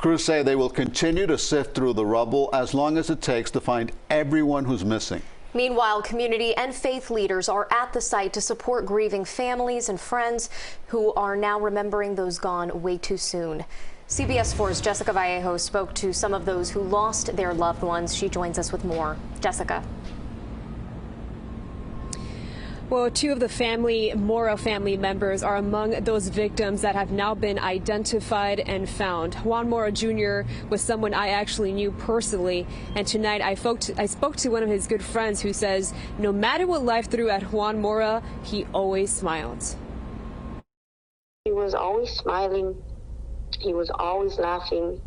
Crews say they will continue to sift through the rubble as long as it takes to find everyone who's missing. Meanwhile, community and faith leaders are at the site to support grieving families and friends who are now remembering those gone way too soon. CBS 4's Jessica Vallejo spoke to some of those who lost their loved ones. She joins us with more. Jessica. Well, two of the Mora family members are among those victims that have now been identified and found. Juan Mora Jr. was someone I actually knew personally, and tonight I spoke to one of his good friends who says no matter what life threw at Juan Mora, he always smiled. He was always smiling. He was always laughing.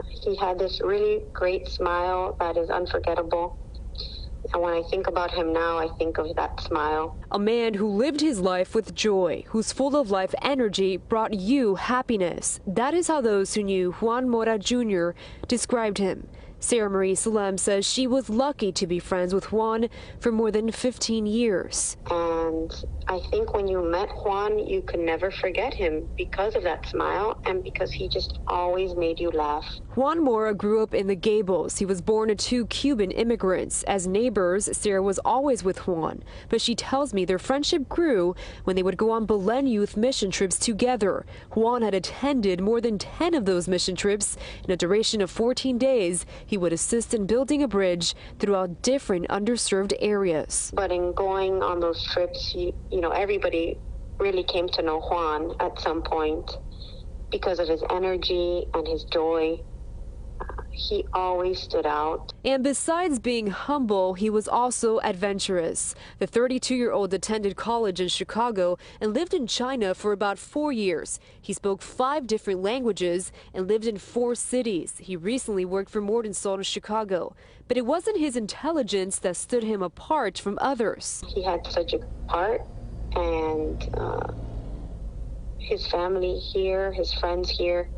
He had this really great smile that is unforgettable. And when I think about him now, I think of that smile. A man who lived his life with joy, who's full of life energy, brought you happiness. That is how those who knew Juan Mora Jr. described him. Sarah Marie Salem says she was lucky to be friends with Juan for more than 15 years. And I think when you met Juan, you could never forget him because of that smile and because he just always made you laugh. Juan Mora grew up in the Gables. He was born to two Cuban immigrants. As neighbors, Sarah was always with Juan. But she tells me their friendship grew when they would go on Belen youth mission trips together. Juan had attended more than 10 of those mission trips. In a duration of 14 days, he would assist in building a bridge throughout different underserved areas. But in going on those trips, you know, everybody really came to know Juan at some point because of his energy and his joy. He always stood out. And besides being humble, he was also adventurous. The 32-year-old attended college in Chicago and lived in China for about 4 years. He spoke 5 different languages and lived in 4 cities. He recently worked for Mordensold in Chicago. But it wasn't his intelligence that stood him apart from others. He had such a heart, and his family here, his friends here,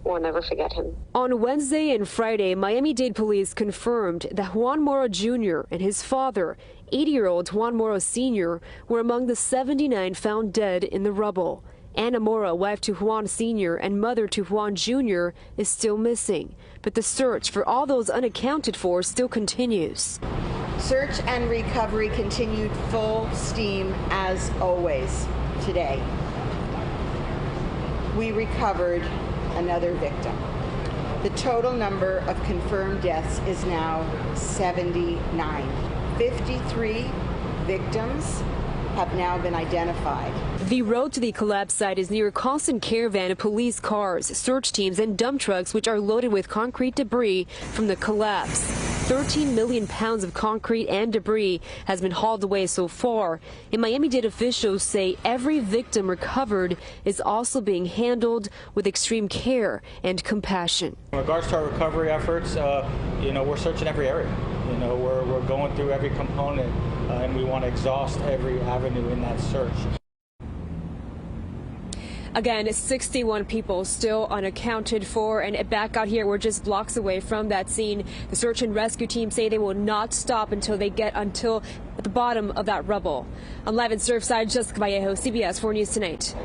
will never forget him. On Wednesday and Friday, Miami-Dade police confirmed that Juan Mora Jr. and his father, 80-year-old Juan Mora Sr., were among the 79 found dead in the rubble. Anna Mora, wife to Juan Sr. and mother to Juan Jr., is still missing. But the search for all those unaccounted for still continues. Search and recovery continued full steam as always today. We recovered another victim. The total number of confirmed deaths is now 79. 53 victims have now been identified. The road to the collapse site is near a constant caravan of police cars, search teams, and dump trucks which are loaded with concrete debris from the collapse. 13 million pounds of concrete and debris has been hauled away so far. And Miami-Dade officials say every victim recovered is also being handled with extreme care and compassion. In regards to our recovery efforts, we're searching every area. We're going through every component, and we want to exhaust every avenue in that search. Again, 61 people still unaccounted for, and back out here, we're just blocks away from that scene. The search and rescue team say they will not stop until they get at the bottom of that rubble. I'm live in Surfside, Jessica Vallejo, CBS 4 News Tonight.